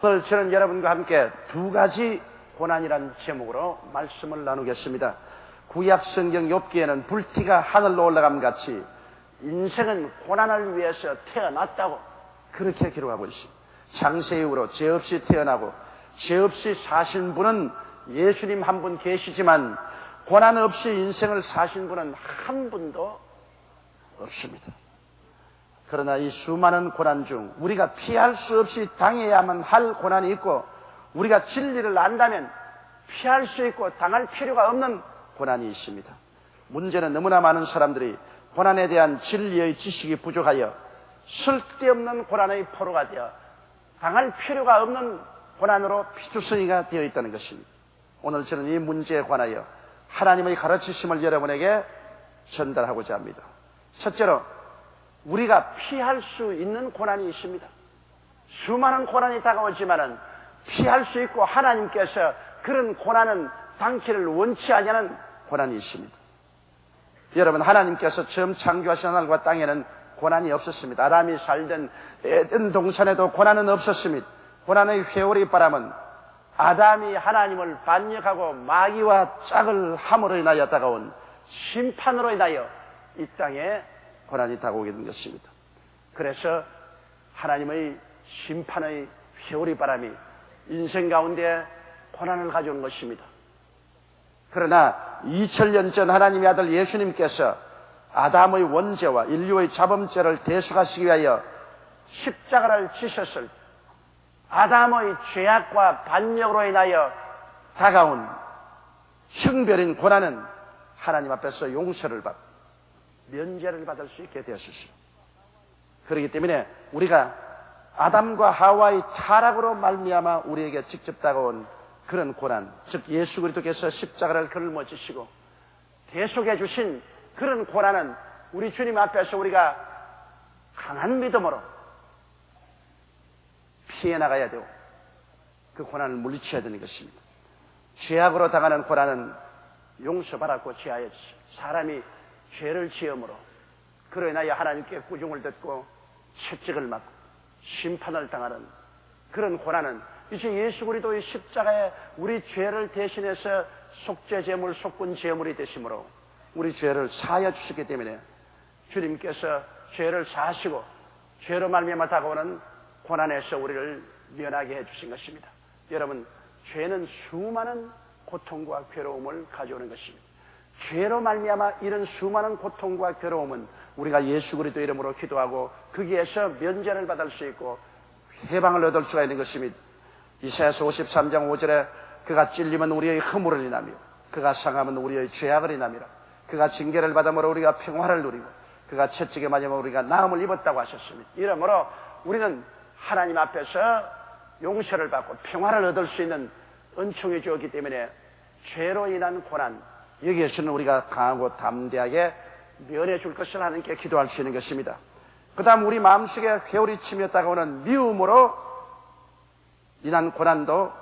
오늘 저는 여러분과 함께 두 가지 고난이란 제목으로 말씀을 나누겠습니다. 구약 성경 욥기에는 불티가 하늘로 올라감 같이 인생은 고난을 위해서 태어났다고 그렇게 기록하고 있습니다. 창세 이후로 죄 없이 태어나고 죄 없이 사신 분은 예수님 한 분 계시지만 고난 없이 인생을 사신 분은 한 분도 없습니다. 그러나 이 수많은 고난 중 우리가 피할 수 없이 당해야만 할 고난이 있고, 우리가 진리를 안다면 피할 수 있고 당할 필요가 없는 고난이 있습니다. 문제는 너무나 많은 사람들이 고난에 대한 진리의 지식이 부족하여 쓸데없는 고난의 포로가 되어 당할 필요가 없는 고난으로 피투성이가 되어 있다는 것입니다. 오늘 저는 이 문제에 관하여 하나님의 가르치심을 여러분에게 전달하고자 합니다. 첫째로, 우리가 피할 수 있는 고난이 있습니다. 수많은 고난이 다가오지만은 피할 수 있고 하나님께서 그런 고난은 당기를 원치 않는 고난이 있습니다. 여러분, 하나님께서 처음 창조하신 하늘과 땅에는 고난이 없었습니다. 아담이 살던 에덴 동산에도 고난은 없었습니다. 고난의 회오리 바람은 아담이 하나님을 반역하고 마귀와 짝을 함으로 인하여 다가온 심판으로 인하여 이 땅에 고난이 다가오게 된 것입니다. 그래서 하나님의 심판의 회오리 바람이 인생 가운데 고난을 가져온 것입니다. 그러나 2000년 전 하나님의 아들 예수님께서 아담의 원죄와 인류의 자범죄를 대속하시기 위하여 십자가를 지셨을 때 아담의 죄악과 반역으로 인하여 다가온 형별인 고난은 하나님 앞에서 용서를 받고 면제를 받을 수 있게 되었습니다. 그렇기 때문에 우리가 아담과 하와의 타락으로 말미암아 우리에게 직접 다가온 그런 고난, 즉 예수 그리스도께서 십자가를 걸머지시고 대속해 주신 그런 고난은 우리 주님 앞에서 우리가 강한 믿음으로 피해 나가야 되고 그 고난을 물리쳐야 되는 것입니다. 죄악으로 당하는 고난은 용서받았고 지하여 주십니다. 사람이 죄를 지음으로 그로 인하여 하나님께 꾸중을 듣고 채찍을 맞고 심판을 당하는 그런 고난은 이제 예수 그리스도의 십자가에 우리 죄를 대신해서 속죄제물, 속군제물이 되심으로 우리 죄를 사하여 주셨기 때문에 주님께서 죄를 사하시고 죄로 말미암아 다가오는 고난에서 우리를 면하게 해주신 것입니다. 여러분, 죄는 수많은 고통과 괴로움을 가져오는 것입니다. 죄로 말미암아 이런 수많은 고통과 괴로움은 우리가 예수 그리스도 이름으로 기도하고 거기에서 면제를 받을 수 있고 해방을 얻을 수가 있는 것입니다. 이사야서 53장 5절에 그가 찔림은 우리의 허물을 인하며 그가 상함은 우리의 죄악을 인하미라. 그가 징계를 받음으로 우리가 평화를 누리고 그가 채찍에 맞으면 우리가 나음을 입었다고 하셨습니다. 이러므로 우리는 하나님 앞에서 용서를 받고 평화를 얻을 수 있는 은총이 주었기 때문에 죄로 인한 고난, 여기에서는 우리가 강하고 담대하게 면해 줄 것을 하나님께 기도할 수 있는 것입니다. 그 다음 우리 마음속에 회오리치며 다가오는 미움으로 인한 고난도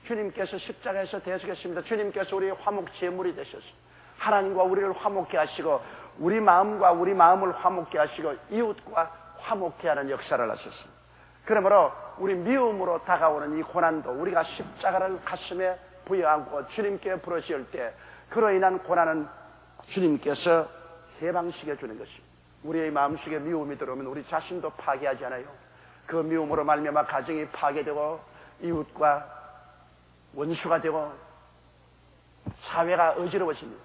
주님께서 십자가에서 대속했습니다. 주님께서 우리의 화목 제물이 되셨습니다. 하나님과 우리를 화목케 하시고 우리 마음과 우리 마음을 화목케 하시고 이웃과 화목케 하는 역사를 하셨습니다. 그러므로 우리 미움으로 다가오는 이 고난도 우리가 십자가를 가슴에 부여안고 주님께 부르짖을 때 그로 인한 고난은 주님께서 해방시켜 주는 것입니다. 우리의 마음속에 미움이 들어오면 우리 자신도 파괴하지 않아요. 그 미움으로 말미암아 가정이 파괴되고 이웃과 원수가 되고 사회가 어지러워집니다.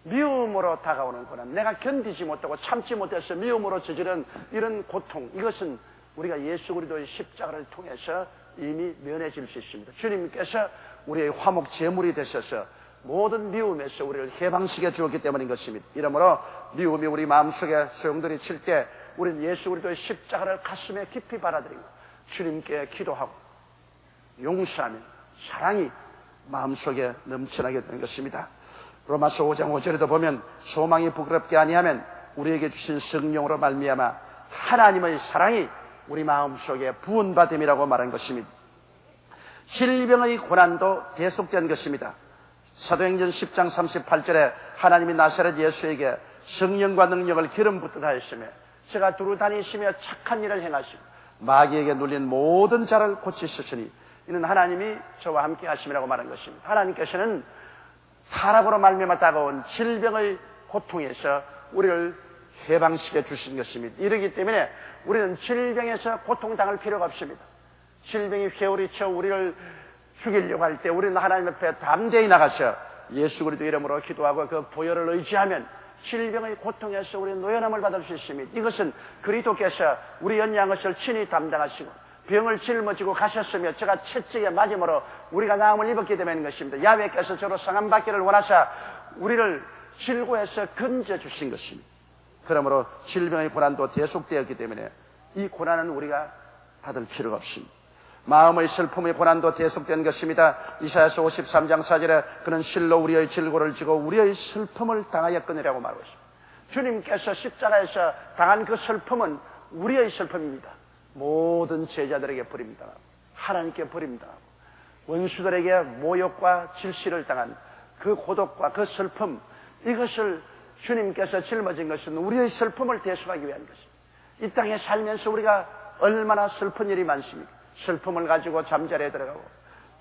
미움으로 다가오는 고난, 내가 견디지 못하고 참지 못해서 미움으로 저지른 이런 고통, 이것은 우리가 예수 그리스도의 십자가를 통해서 이미 면해질 수 있습니다. 주님께서 우리의 화목 제물이 되셔서 모든 미움에서 우리를 해방시켜 주었기 때문인 것입니다. 이러므로 미움이 우리 마음속에 소용돌이 칠 때 우리는 예수 그리스도의 십자가를 가슴에 깊이 받아들이고 주님께 기도하고 용서하면 사랑이 마음속에 넘쳐나게 되는 것입니다. 로마서 5장 5절에도 보면 소망이 부끄럽게 아니하면 우리에게 주신 성령으로 말미암아 하나님의 사랑이 우리 마음속에 부은받음이라고 말한 것입니다. 질병의 고난도 대속된 것입니다. 사도행전 10장 38절에 하나님이 나사렛 예수에게 성령과 능력을 기름 붓듯 하였으며 제가 두루 다니시며 착한 일을 행하시고 마귀에게 눌린 모든 자를 고치셨으니 이는 하나님이 저와 함께 하심이라고 말한 것입니다. 하나님께서는 타락으로 말미암아 다가온 질병의 고통에서 우리를 해방시켜 주신 것입니다. 이러기 때문에 우리는 질병에서 고통당할 필요가 없습니다. 질병이 회오리쳐 우리를 죽이려고 할 때 우리는 하나님 앞에 담대히 나가서 예수 그리스도 이름으로 기도하고 그 보혈을 의지하면 질병의 고통에서 우리는 노연함을 받을 수 있습니다. 이것은 그리스도께서 우리 연약한 것을 친히 담당하시고 병을 짊어지고 가셨으며 제가 채찍에 맞음으로 우리가 나음을 입었기 때문인 것입니다. 야훼께서 저로 상함받기를 원하사 우리를 질고해서 건져주신 것입니다. 그러므로 질병의 고난도 대속되었기 때문에 이 고난은 우리가 받을 필요가 없습니다. 마음의 슬픔의 고난도 대속된 것입니다. 이사야서 53장 4절에 그는 실로 우리의 질고를 지고 우리의 슬픔을 당하였거니라고 말하고 있습니다. 주님께서 십자가에서 당한 그 슬픔은 우리의 슬픔입니다. 모든 제자들에게 버립니다. 하나님께 버립니다. 원수들에게 모욕과 질시를 당한 그 고독과 그 슬픔, 이것을 주님께서 짊어진 것은 우리의 슬픔을 대속하기 위한 것입니다. 이 땅에 살면서 우리가 얼마나 슬픈 일이 많습니까? 슬픔을 가지고 잠자리에 들어가고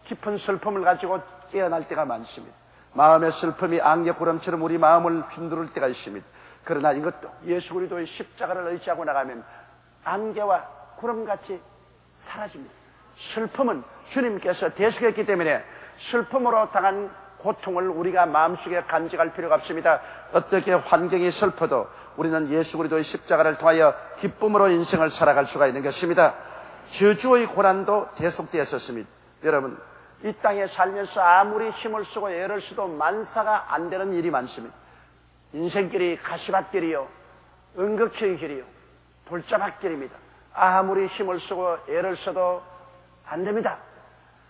깊은 슬픔을 가지고 깨어날 때가 많습니다. 마음의 슬픔이 안개구름처럼 우리 마음을 휘두를 때가 있습니다. 그러나 이것도 예수 그리스도의 십자가를 의지하고 나가면 안개와 구름같이 사라집니다. 슬픔은 주님께서 대속했기 때문에 슬픔으로 당한 고통을 우리가 마음속에 간직할 필요가 없습니다. 어떻게 환경이 슬퍼도 우리는 예수 그리스도의 십자가를 통하여 기쁨으로 인생을 살아갈 수가 있는 것입니다. 저주의 고난도 대속되었습니다. 여러분, 이 땅에 살면서 아무리 힘을 쓰고 애를 써도 만사가 안 되는 일이 많습니다. 인생길이 가시밭길이요, 은극의 길이요, 돌자밭길입니다. 아무리 힘을 쓰고 애를 써도 안 됩니다.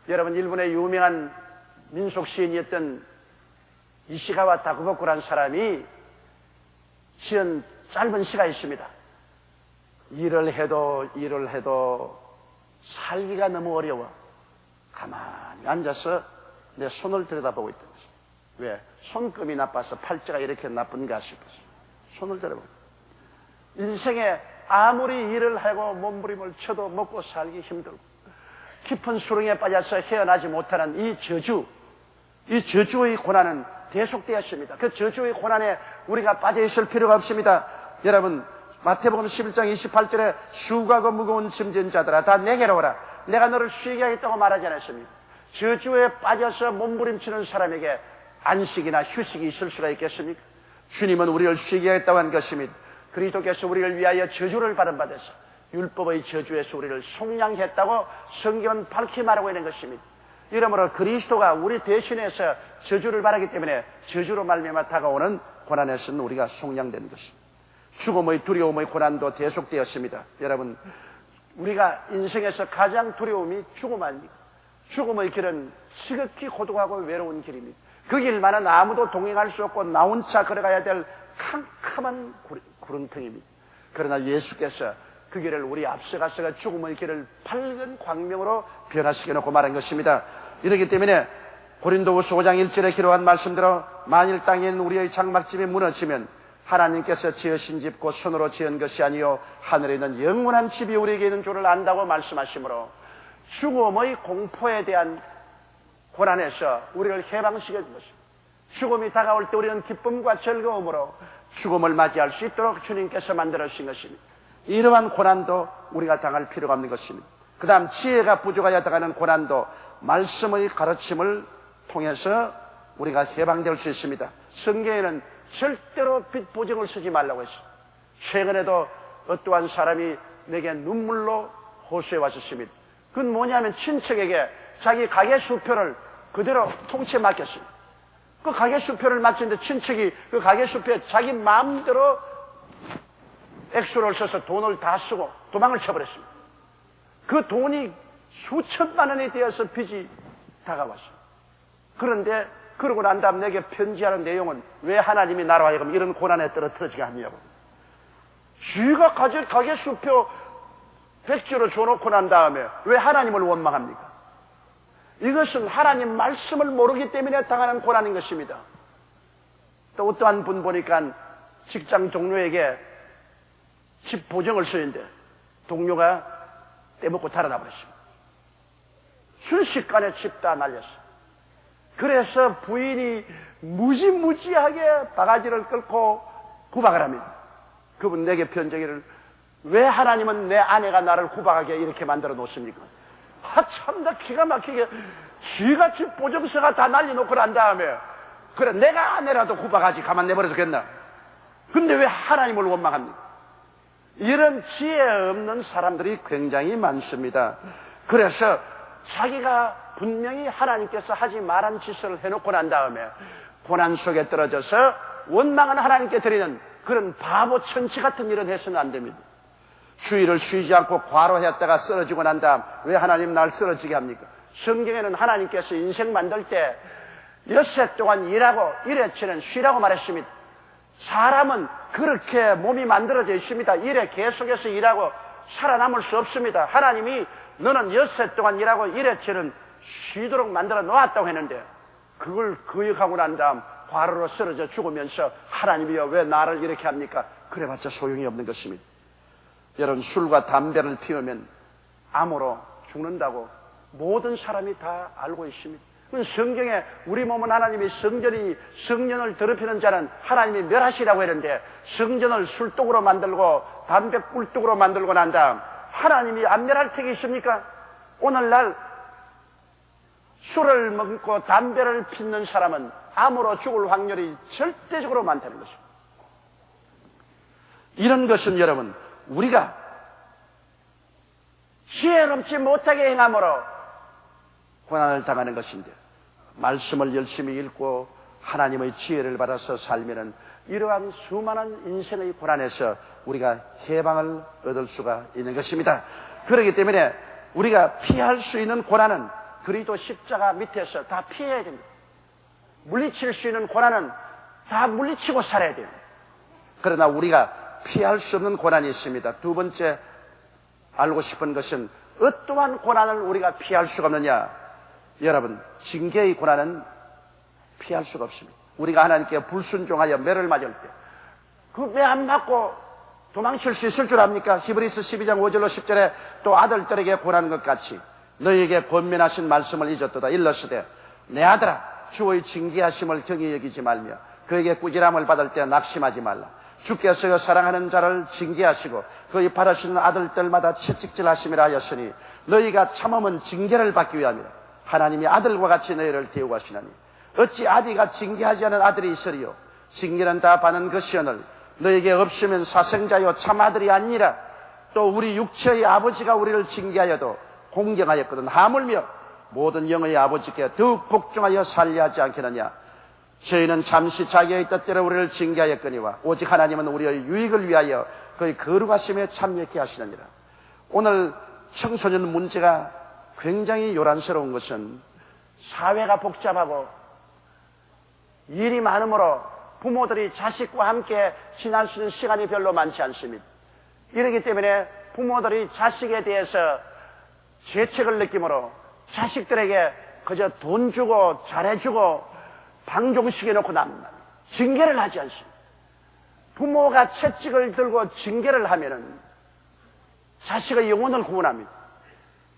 여러분, 일본의 유명한 민속 시인이었던 이시가와 다쿠보쿠라는 사람이 지은 짧은 시가 있습니다. 일을 해도 살기가 너무 어려워. 가만히 앉아서 내 손을 들여다보고 있던 것입니다. 왜? 손금이 나빠서 팔자가 이렇게 나쁜가 싶어서 손을 들여다보고. 인생에 아무리 일을 하고 몸부림을 쳐도 먹고 살기 힘들고 깊은 수렁에 빠져서 헤어나지 못하는 이 저주의 고난은 대속되었습니다. 그 저주의 고난에 우리가 빠져 있을 필요가 없습니다. 여러분, 마태복음 11장 28절에 수고하고 무거운 짐진 자들아 다 내게로 오라. 내가 너를 쉬게 하겠다고 말하지 않았습니까? 저주에 빠져서 몸부림치는 사람에게 안식이나 휴식이 있을 수가 있겠습니까? 주님은 우리를 쉬게 하겠다고 한 것입니다. 그리스도께서 우리를 위하여 저주를 받은 바돼서 율법의 저주에서 우리를 속량했다고 성경은 밝히 말하고 있는 것입니다. 이러므로 그리스도가 우리 대신해서 저주를 받았기 때문에 저주로 말미암아 다가오는 고난에서는 우리가 속량된 것입니다. 죽음의 두려움의 고난도 대속되었습니다. 여러분, 우리가 인생에서 가장 두려움이 죽음 아닙니까? 죽음의 길은 지극히 고독하고 외로운 길입니다. 그 길만은 아무도 동행할 수 없고 나 혼자 걸어가야 될 캄캄한 구름텅입니다. 그러나 예수께서 그 길을 우리 앞서가서 죽음의 길을 밝은 광명으로 변화시켜 놓고 말한 것입니다. 이렇기 때문에 고린도후서 5장 1절에 기록한 말씀대로 만일 땅에 있는 우리의 장막집이 무너지면 하나님께서 지으신 집 곧 손으로 지은 것이 아니요 하늘에 있는 영원한 집이 우리에게 있는 줄을 안다고 말씀하시므로 죽음의 공포에 대한 고난에서 우리를 해방시켜 준 것입니다. 죽음이 다가올 때 우리는 기쁨과 즐거움으로 죽음을 맞이할 수 있도록 주님께서 만들어 주신 것입니다. 이러한 고난도 우리가 당할 필요가 없는 것입니다. 그 다음 지혜가 부족하여 당하는 고난도 말씀의 가르침을 통해서 우리가 해방될 수 있습니다. 성경에는 절대로 빚 보증을 쓰지 말라고 했어요. 최근에도 어떠한 사람이 내게 눈물로 호소해 왔었습니다. 그건 뭐냐면 친척에게 자기 가게 수표를 그대로 통째에 맡겼습니다. 그 가게 수표를 맡겼는데 친척이 그 가게 수표에 자기 마음대로 액수를 써서 돈을 다 쓰고 도망을 쳐버렸습니다. 그 돈이 수천만 원이 되어서 빚이 다가왔어요. 그런데 그러고 난 다음 내게 편지하는 내용은 왜 하나님이 나로 하여금 이런 고난에 떨어뜨리게 하냐고. 쥐가 가게 수표 100조를 줘놓고 난 다음에 왜 하나님을 원망합니까? 이것은 하나님 말씀을 모르기 때문에 당하는 고난인 것입니다. 또 어떠한 분 보니까 직장 동료에게 집 보증을 쓰는데 동료가 떼먹고 달아나 버렸습니다. 순식간에 집 다 날렸어요. 그래서 부인이 무지무지하게 바가지를 끌고 구박을 합니다. 그분 내게 편지기를, 왜 하나님은 내 아내가 나를 구박하게 이렇게 만들어 놓습니까? 참나 기가 막히게 쥐같이 보정서가 다 날려놓고 난 다음에, 그래 내가 아내라도 구박하지 가만 내버려 두겠나? 근데 왜 하나님을 원망합니까? 이런 지혜 없는 사람들이 굉장히 많습니다. 그래서 자기가 분명히 하나님께서 하지 말한 짓을 해놓고 난 다음에 고난 속에 떨어져서 원망은 하나님께 드리는 그런 바보 천치 같은 일은 해서는 안 됩니다. 주의를 쉬지 않고 과로했다가 쓰러지고 난 다음 왜 하나님 날 쓰러지게 합니까? 성경에는 하나님께서 인생 만들 때 엿새 동안 일하고 일해치는 쉬라고 말했습니다. 사람은 그렇게 몸이 만들어져 있습니다. 일에 계속해서 일하고 살아남을 수 없습니다. 하나님이 너는 엿새 동안 일하고 일해치는 쉬도록 만들어 놓았다고 했는데, 그걸 거역하고 난 다음 과로로 쓰러져 죽으면서 하나님이여 왜 나를 이렇게 합니까? 그래봤자 소용이 없는 것입니다. 여러분, 술과 담배를 피우면 암으로 죽는다고 모든 사람이 다 알고 있습니다. 성경에 우리 몸은 하나님이 성전이니 성전을 더럽히는 자는 하나님이 멸하시라고 했는데, 성전을 술독으로 만들고 담배 꿀독으로 만들고 난 다음 하나님이 안 멸할 택이 있습니까? 오늘날 술을 먹고 담배를 피우는 사람은 암으로 죽을 확률이 절대적으로 많다는 것입니다. 이런 것은 여러분, 우리가 지혜롭지 못하게 행함으로 고난을 당하는 것인데, 말씀을 열심히 읽고 하나님의 지혜를 받아서 살면은 이러한 수많은 인생의 고난에서 우리가 해방을 얻을 수가 있는 것입니다. 그렇기 때문에 우리가 피할 수 있는 고난은 그리스도 십자가 밑에서 다 피해야 됩니다. 물리칠 수 있는 고난은 다 물리치고 살아야 돼요. 그러나 우리가 피할 수 없는 고난이 있습니다. 두 번째 알고 싶은 것은 어떠한 고난을 우리가 피할 수가 없느냐? 여러분, 징계의 고난은 피할 수가 없습니다. 우리가 하나님께 불순종하여 매를 맞을 때 그 매 안 맞고 도망칠 수 있을 줄 압니까? 히브리서 12장 5절로 10절에 또 아들들에게 고난한 것 같이 너희에게 권면하신 말씀을 잊었도다. 일러스되 내 아들아, 주의 징계하심을 경히 여기지 말며 그에게 꾸지람을 받을 때 낙심하지 말라. 주께서 사랑하는 자를 징계하시고 그의 바라시는 아들들마다 채찍질하심이라 하였으니 너희가 참으면 징계를 받기 위함이라. 하나님이 아들과 같이 너희를 대우고 하시나니 어찌 아비가 징계하지 않은 아들이 있으리요? 징계는 다 받는 것이오늘 너희에게 없으면 사생자요 참 아들이 아니니라. 또 우리 육체의 아버지가 우리를 징계하여도 공경하였거든 하물며 모든 영의 아버지께 더욱 복종하여 살려하지 않겠느냐. 저희는 잠시 자기의 뜻대로 우리를 징계하였거니와 오직 하나님은 우리의 유익을 위하여 그의 거룩하심에 참여케 하시느니라. 오늘 청소년 문제가 굉장히 요란스러운 것은 사회가 복잡하고 일이 많으므로 부모들이 자식과 함께 지날 수 있는 시간이 별로 많지 않습니다. 이렇기 때문에 부모들이 자식에 대해서 죄책을 느끼므로 자식들에게 그저 돈 주고 잘해주고 방종시켜놓고 남는다. 징계를 하지 않습니다. 부모가 채찍을 들고 징계를 하면은 자식의 영혼을 구원합니다.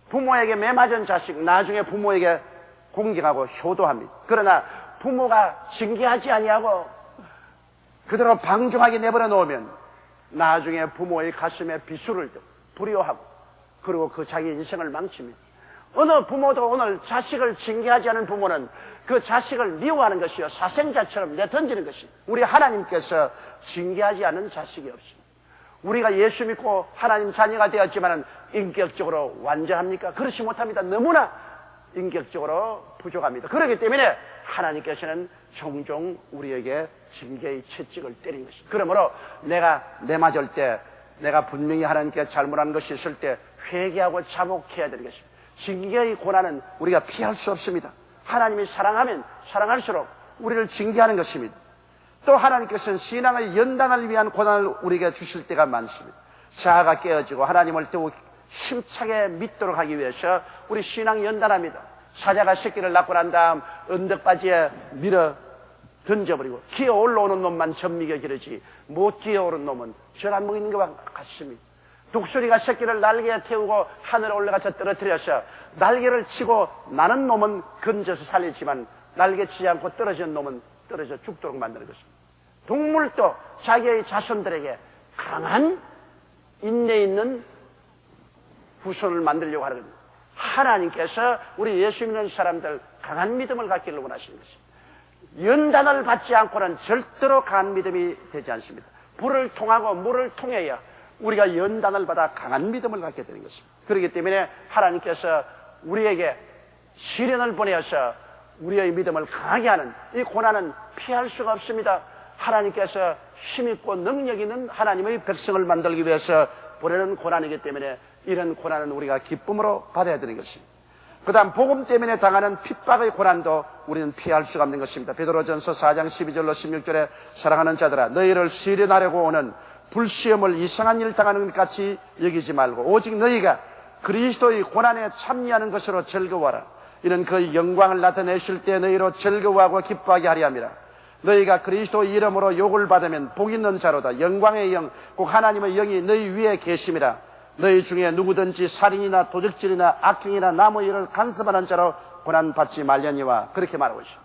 부모에게 매맞은 자식 나중에 부모에게 공경하고 효도합니다. 그러나 부모가 징계하지 아니하고 그대로 방종하게 내버려 놓으면 나중에 부모의 가슴에 비수를 두려워하고 그리고 그 자기 인생을 망칩니다. 어느 부모도 오늘 자식을 징계하지 않은 부모는 그 자식을 미워하는 것이요 사생자처럼 내던지는 것입니다. 우리 하나님께서 징계하지 않은 자식이 없습니다. 우리가 예수 믿고 하나님 자녀가 되었지만 인격적으로 완전합니까? 그렇지 못합니다. 너무나 인격적으로 부족합니다. 그렇기 때문에 하나님께서는 종종 우리에게 징계의 채찍을 때린 것입니다. 그러므로 내가 내맞을 때 내가 분명히 하나님께 잘못한 것이 있을 때 회개하고 자복해야 되는 것입니다. 징계의 고난은 우리가 피할 수 없습니다. 하나님이 사랑하면 사랑할수록 우리를 징계하는 것입니다. 또 하나님께서는 신앙의 연단을 위한 고난을 우리에게 주실 때가 많습니다. 자아가 깨어지고 하나님을 더욱 힘차게 믿도록 하기 위해서 우리 신앙 연단합니다. 사자가 새끼를 낳고 난 다음 언덕바지에 밀어 던져버리고 기어 올라오는 놈만 젖먹여 기르지 못 기어 오른 놈은 젖 안 먹이는 것과 같습니다. 독수리가 새끼를 날개에 태우고 하늘에 올라가서 떨어뜨려서 날개를 치고 나는 놈은 건져서 살리지만 날개 치지 않고 떨어진 놈은 떨어져 죽도록 만드는 것입니다. 동물도 자기의 자손들에게 강한 인내 있는 후손을 만들려고 하는 겁니다. 하나님께서 우리 예수 믿는 사람들 강한 믿음을 갖기를 원하시는 것입니다. 연단을 받지 않고는 절대로 강한 믿음이 되지 않습니다. 불을 통하고 물을 통해야 우리가 연단을 받아 강한 믿음을 갖게 되는 것입니다. 그렇기 때문에 하나님께서 우리에게 시련을 보내어서 우리의 믿음을 강하게 하는 이 고난은 피할 수가 없습니다. 하나님께서 힘있고 능력 있는 하나님의 백성을 만들기 위해서 보내는 고난이기 때문에 이런 고난은 우리가 기쁨으로 받아야 되는 것입니다. 그 다음 복음 때문에 당하는 핍박의 고난도 우리는 피할 수가 없는 것입니다. 베드로전서 4장 12절로 16절에 사랑하는 자들아 너희를 시련하려고 오는 불시험을 이상한 일 당하는 것 같이 여기지 말고 오직 너희가 그리스도의 고난에 참여하는 것으로 즐거워하라. 이는 그의 영광을 나타내실 때 너희로 즐거워하고 기뻐하게 하리 함이라. 너희가 그리스도의 이름으로 욕을 받으면 복 있는 자로다. 영광의 영 곧 하나님의 영이 너희 위에 계심이라. 너희 중에 누구든지 살인이나 도적질이나 악행이나 남의 일을 간섭하는 자로 고난받지 말려니와 그렇게 말하고 있습니다.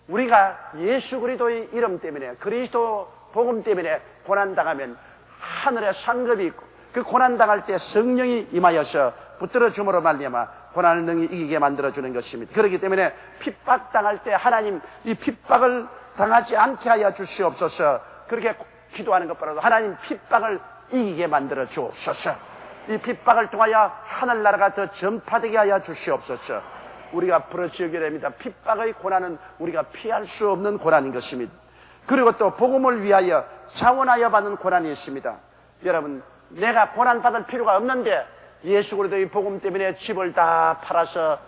우리가 예수 그리스도의 이름 때문에 그리스도 복음 때문에 고난당하면 하늘에 상급이 있고 그 고난당할 때 성령이 임하여서 붙들어 줌으로 말미암아 고난을 능히 이기게 만들어주는 것입니다. 그렇기 때문에 핍박당할 때 하나님 이 핍박을 당하지 않게 하여 주시옵소서. 그렇게 기도하는 것보다도 하나님 핍박을 이기게 만들어 주옵소서. 이 핍박을 통하여 하늘나라가 더 전파되게 하여 주시옵소서. 우리가 부르짖게 됩니다. 핍박의 고난은 우리가 피할 수 없는 고난인 것입니다. 그리고 또 복음을 위하여 자원하여 받는 고난이 있습니다. 여러분, 내가 고난받을 필요가 없는데 예수 그리스도의 복음 때문에 집을 다 팔아서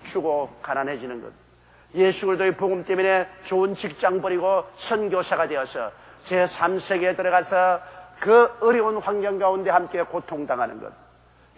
주고 가난해지는 것, 예수 그리스도의 복음 때문에 좋은 직장 버리고 선교사가 되어서 제3세계에 들어가서 그 어려운 환경 가운데 함께 고통당하는 것,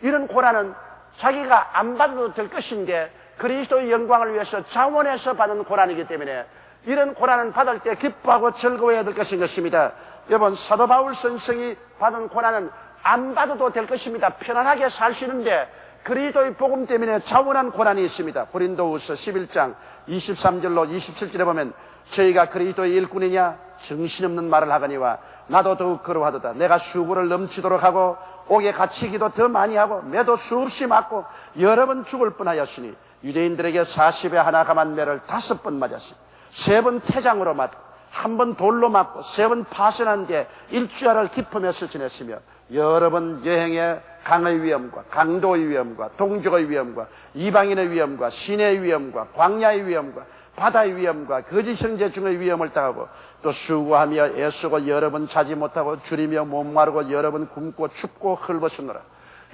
이런 고난은 자기가 안 받아도 될 것인데 그리스도의 영광을 위해서 자원해서 받는 고난이기 때문에 이런 고난은 받을 때 기뻐하고 즐거워해야 될 것인 것입니다. 여러분, 사도 바울 선생이 받은 고난은 안 받아도 될 것입니다. 편안하게 살 수 있는데 그리스도의 복음 때문에 자원한 고난이 있습니다. 고린도후서 11장 23절로 27절에 보면 저희가 그리스도의 일꾼이냐 정신없는 말을 하거니와 나도 더욱 그러하도다. 내가 수고를 넘치도록 하고 옥에 갇히기도 더 많이 하고 매도 수없이 맞고 여러 번 죽을 뻔하였으니 유대인들에게 40에 하나 감한 매를 5번 맞았으니 3번 태장으로 맞고 1번 돌로 맞고 3번 파선한 뒤에 일주일을 기품에서 지냈으며 여러 번 여행에 강의 위험과 강도의 위험과 동족의 위험과 이방인의 위험과 시내의 위험과 광야의 위험과 바다의 위험과 거짓 형제 중의 위험을 당하고 또 수고하며 애쓰고 여러 번 자지 못하고 줄이며 목마르고 여러 번 굶고 춥고 헐벗으노라.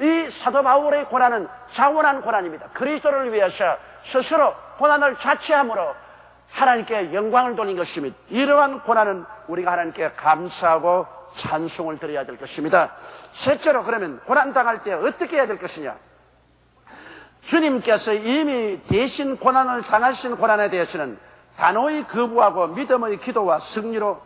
이 사도 바울의 고난은 자원한 고난입니다. 그리스도를 위해서 스스로 고난을 자체함으로 하나님께 영광을 돌린 것입니다. 이러한 고난은 우리가 하나님께 감사하고 찬송을 드려야 될 것입니다. 셋째로, 그러면 고난당할 때 어떻게 해야 될 것이냐? 주님께서 이미 대신 고난을 당하신 고난에 대해서는 단호히 거부하고 믿음의 기도와 승리로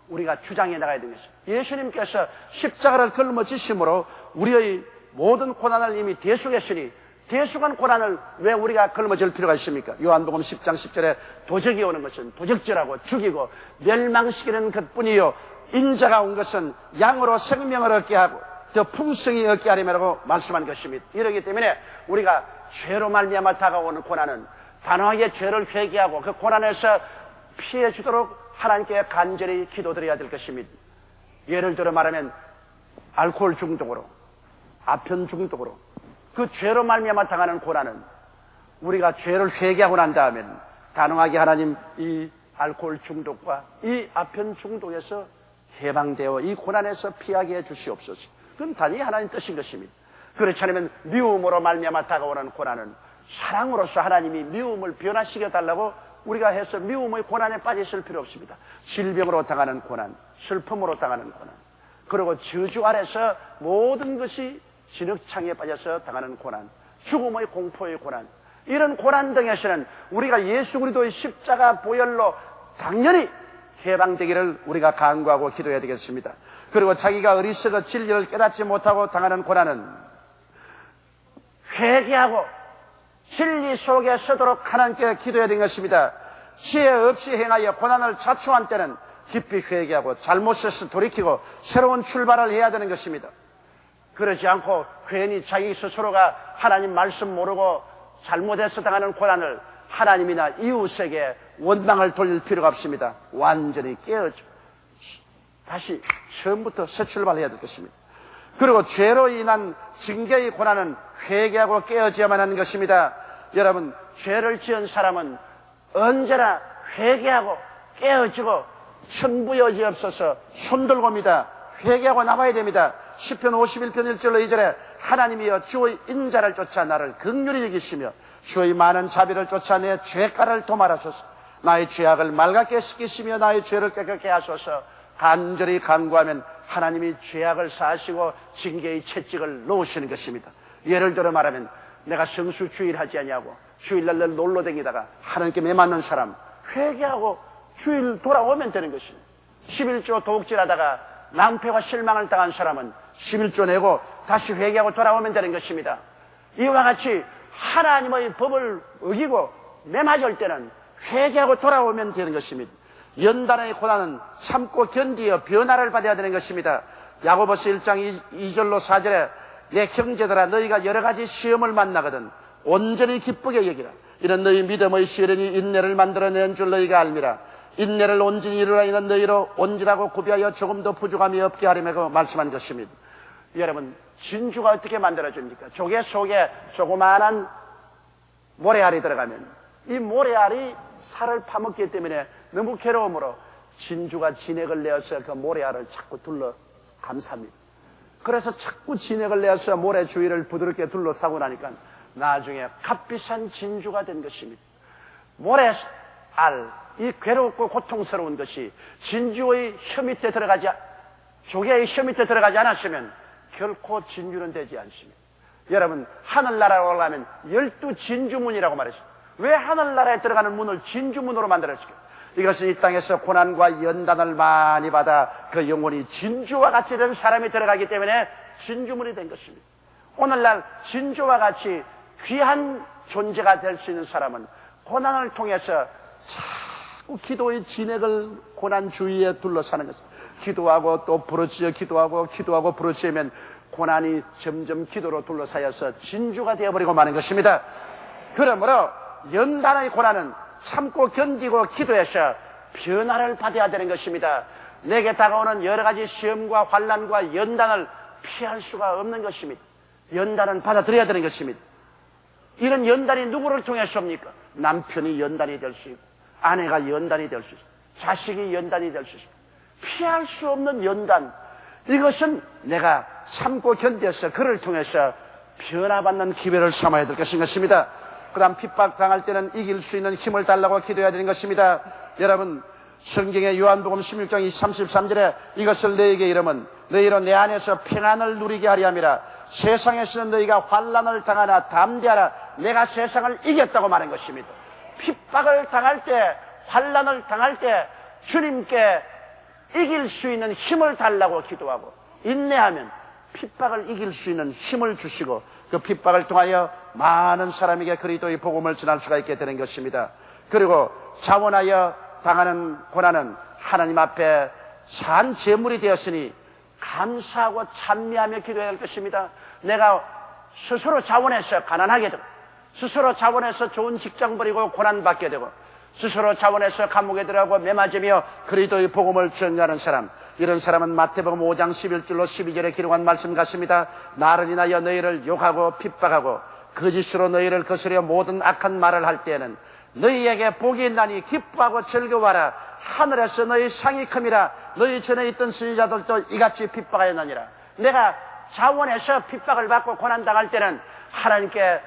우리가 주장해 나가야 되는 것입니다. 예수님께서 십자가를 걸머지심으로 우리의 모든 고난을 이미 대속했으니 대속한 고난을 왜 우리가 걸머질 필요가 있습니까? 요한복음 10장 10절에 도적이 오는 것은 도적질하고 죽이고 멸망시키는 것뿐이요 인자가 온 것은 양으로 생명을 얻게 하고 더 풍성히 얻게 하려고 말씀한 것입니다. 이러기 때문에 우리가 죄로 말미암아 다가오는 고난은 단호하게 죄를 회개하고 그 고난에서 피해 주도록 하나님께 간절히 기도드려야 될 것입니다. 예를 들어 말하면 알코올 중독으로, 아편 중독으로 그 죄로 말미암아 당하는 고난은 우리가 죄를 회개하고 난 다음에는 단호하게 하나님 이 알코올 중독과 이 아편 중독에서 해방되어 이 고난에서 피하게 해 주시옵소서. 그건 단지 하나님 뜻인 것입니다. 그렇지 않으면 미움으로 말미암아 다가오는 고난은 사랑으로서 하나님이 미움을 변화시켜 달라고 우리가 해서 미움의 고난에 빠져 있을 필요 없습니다. 질병으로 당하는 고난, 슬픔으로 당하는 고난, 그리고 저주 아래서 모든 것이 진흙창에 빠져서 당하는 고난, 죽음의 공포의 고난, 이런 고난 등에서는 우리가 예수 그리스도의 십자가 보혈로 당연히 해방되기를 우리가 간구하고 기도해야 되겠습니다. 그리고 자기가 어리석어 진리를 깨닫지 못하고 당하는 고난은 회개하고 진리 속에 서도록 하나님께 기도해야 되는 것입니다. 지혜 없이 행하여 고난을 자초한 때는 깊이 회개하고 잘못해서 돌이키고 새로운 출발을 해야 되는 것입니다. 그러지 않고 괜히 자기 스스로가 하나님 말씀 모르고 잘못해서 당하는 고난을 하나님이나 이웃에게 원망을 돌릴 필요가 없습니다. 완전히 깨어져 다시 처음부터 새 출발해야 될 것입니다. 그리고 죄로 인한 징계의 고난은 회개하고 깨어져야만 하는 것입니다. 여러분, 죄를 지은 사람은 언제나 회개하고 깨어지고 천부여지없어서 손들고 옵니다. 회개하고 나와야 됩니다. 시편 51편 1절로 2절에 하나님이여 주의 인자를 쫓아 나를 긍휼히 여기시며 주의 많은 자비를 쫓아 내 죄가를 도말하소서. 나의 죄악을 맑게 씻기시며 나의 죄를 깨끗게 하소서. 간절히 간구하면 하나님이 죄악을 사하시고 징계의 채찍을 놓으시는 것입니다. 예를 들어 말하면 내가 성수 주일 하지 않냐고 주일날 놀러 다니다가 하나님께 매맞는 사람 회개하고 주일 돌아오면 되는 것입니다. 11조 도둑질하다가 낭패와 실망을 당한 사람은 11조 내고 다시 회개하고 돌아오면 되는 것입니다. 이와 같이 하나님의 법을 어기고 매맞을 때는 회개하고 돌아오면 되는 것입니다. 연단의 고난은 참고 견디어 변화를 받아야 되는 것입니다. 야고보서 1장 2절로 4절에 내 형제들아 너희가 여러 가지 시험을 만나거든 온전히 기쁘게 여기라. 이런 너희 믿음의 시련이 인내를 만들어낸 줄 너희가 알미라. 인내를 온전히 이루라. 이는 너희로 온전하고 구비하여 조금도 부족함이 없게 하려고 말씀한 것입니다. 여러분, 진주가 어떻게 만들어집니까? 조개 속에 조그마한 모래알이 들어가면 이 모래알이 살을 파먹기 때문에 너무 괴로움으로 진주가 진액을 내어서 그 모래알을 자꾸 둘러 감쌉니다. 그래서 자꾸 진액을 내어서 모래 주위를 부드럽게 둘러싸고 나니까 나중에 값비싼 진주가 된 것입니다. 모래알, 이 괴롭고 고통스러운 것이 진주의 혀 밑에 들어가지, 조개의 혀 밑에 들어가지 않았으면 결코 진주는 되지 않습니다. 여러분, 하늘나라로 올라가면 12진주문이라고 말했습니다. 왜 하늘나라에 들어가는 문을 진주문으로 만들었을까요? 이것은 이 땅에서 고난과 연단을 많이 받아 그 영혼이 진주와 같이 된 사람이 들어가기 때문에 진주문이 된 것입니다. 오늘날 진주와 같이 귀한 존재가 될 수 있는 사람은 고난을 통해서 자꾸 기도의 진액을 고난 주위에 둘러싸는 것입니다. 기도하고 또 부르짖어 기도하고 부르짖으면 고난이 점점 기도로 둘러싸여서 진주가 되어버리고 마는 것입니다. 그러므로 연단의 고난은 참고 견디고 기도해서 변화를 받아야 되는 것입니다. 내게 다가오는 여러 가지 시험과 환난과 연단을 피할 수가 없는 것입니다. 연단은 받아들여야 되는 것입니다. 이런 연단이 누구를 통해서 옵니까? 남편이 연단이 될 수 있고 아내가 연단이 될 수 있고 자식이 연단이 될 수 있습니다. 피할 수 없는 연단, 이것은 내가 참고 견뎌서 그를 통해서 변화받는 기회를 삼아야 될 것입니다. 그 다음 핍박당할 때는 이길 수 있는 힘을 달라고 기도해야 되는 것입니다. 여러분, 성경의 요한복음 16장 33절에 이것을 너희에게 이르면 너희로 내 안에서 평안을 누리게 하리 함이라. 세상에서는 너희가 환난을 당하나 담대하라. 내가 세상을 이겼다고 말한 것입니다. 핍박을 당할 때, 환난을 당할 때 주님께 이길 수 있는 힘을 달라고 기도하고 인내하면 핍박을 이길 수 있는 힘을 주시고 그 핍박을 통하여 많은 사람에게 그리스도의 복음을 전할 수가 있게 되는 것입니다. 그리고 자원하여 당하는 고난은 하나님 앞에 산 제물이 되었으니 감사하고 찬미하며 기도해야 할 것입니다. 내가 스스로 자원해서 가난하게 되고 스스로 자원해서 좋은 직장 버리고 고난받게 되고 스스로 자원해서 감옥에 들어가고 매맞으며 그리스도의 복음을 전하는 사람, 이런 사람은 마태복음 5장 11절로 12절에 기록한 말씀 같습니다. 나를 인하여 너희를 욕하고 핍박하고 거짓으로 너희를 거스려 모든 악한 말을 할 때에는 너희에게 복이 있나니 기뻐하고 즐거워하라. 하늘에서 너희 상이 큼이라. 너희 전에 있던 선지자들도 이같이 핍박하였느니라. 내가 자원해서 핍박을 받고 고난당할 때는 하나님께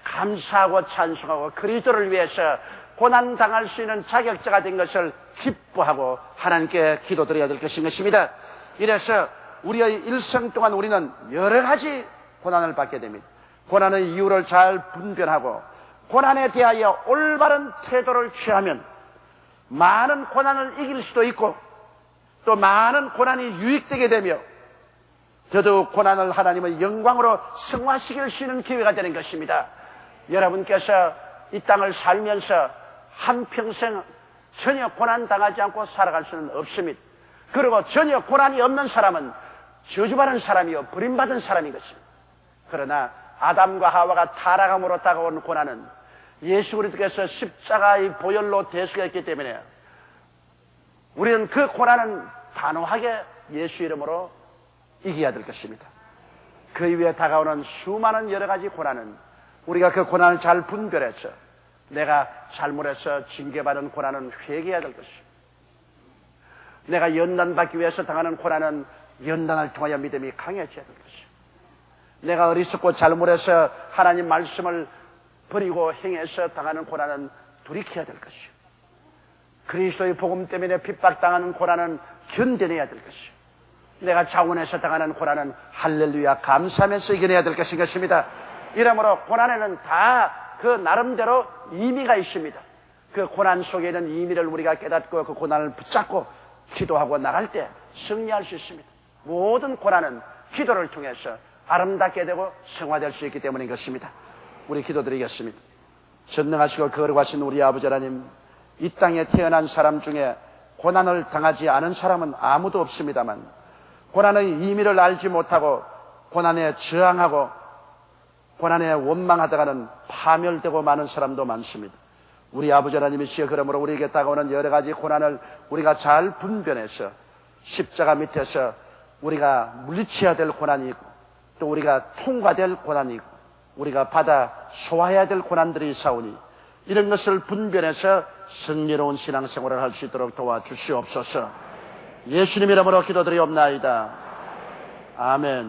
감사하고 찬송하고 그리스도를 위해서 고난당할 수 있는 자격자가 된 것을 기뻐하고 하나님께 기도드려야 될 것입니다. 이래서 우리의 일생 동안 우리는 여러 가지 고난을 받게 됩니다. 고난의 이유를 잘 분별하고 고난에 대하여 올바른 태도를 취하면 많은 고난을 이길 수도 있고 또 많은 고난이 유익되게 되며 더더욱 고난을 하나님의 영광으로 승화시킬 수 있는 기회가 되는 것입니다. 여러분께서 이 땅을 살면서 한평생 전혀 고난당하지 않고 살아갈 수는 없습니다. 그리고 전혀 고난이 없는 사람은 저주받은 사람이요 버림받은 사람인 것입니다. 그러나 아담과 하와가 타락함으로 다가온 고난은 예수 그리스도께서 십자가의 보혈로 대속했기 때문에 우리는 그 고난은 단호하게 예수 이름으로 이겨야 될 것입니다. 그 이후에 다가오는 수많은 여러 가지 고난은 우리가 그 고난을 잘 분별해서 내가 잘못해서 징계받은 고난은 회개해야 될 것입니다. 내가 연단받기 위해서 당하는 고난은 연단을 통하여 믿음이 강해져야 될 것입니다. 내가 어리석고 잘못해서 하나님 말씀을 버리고 행해서 당하는 고난은 돌이켜야 될 것이요. 그리스도의 복음 때문에 핍박당하는 고난은 견뎌내야 될 것이요. 내가 자원해서 당하는 고난은 할렐루야 감사하면서 이겨내야 될 것인 것입니다. 이러므로 고난에는 다 그 나름대로 의미가 있습니다. 그 고난 속에 있는 의미를 우리가 깨닫고 그 고난을 붙잡고 기도하고 나갈 때 승리할 수 있습니다. 모든 고난은 기도를 통해서 아름답게 되고 성화될 수 있기 때문인 것입니다. 우리 기도드리겠습니다. 전능하시고 거룩하신 우리 아버지 하나님, 이 땅에 태어난 사람 중에 고난을 당하지 않은 사람은 아무도 없습니다만 고난의 의미를 알지 못하고 고난에 저항하고 고난에 원망하다가는 파멸되고 마는 사람도 많습니다. 우리 아버지 하나님이시여, 그러므로 우리에게 다가오는 여러 가지 고난을 우리가 잘 분별해서 십자가 밑에서 우리가 물리쳐야 될 고난이 있고 또 우리가 통과될 고난이 있고 우리가 받아 소화해야 될 고난들이 있사오니 이런 것을 분별해서 승리로운 신앙생활을 할 수 있도록 도와주시옵소서. 예수님 이름으로 기도드리옵나이다. 아멘.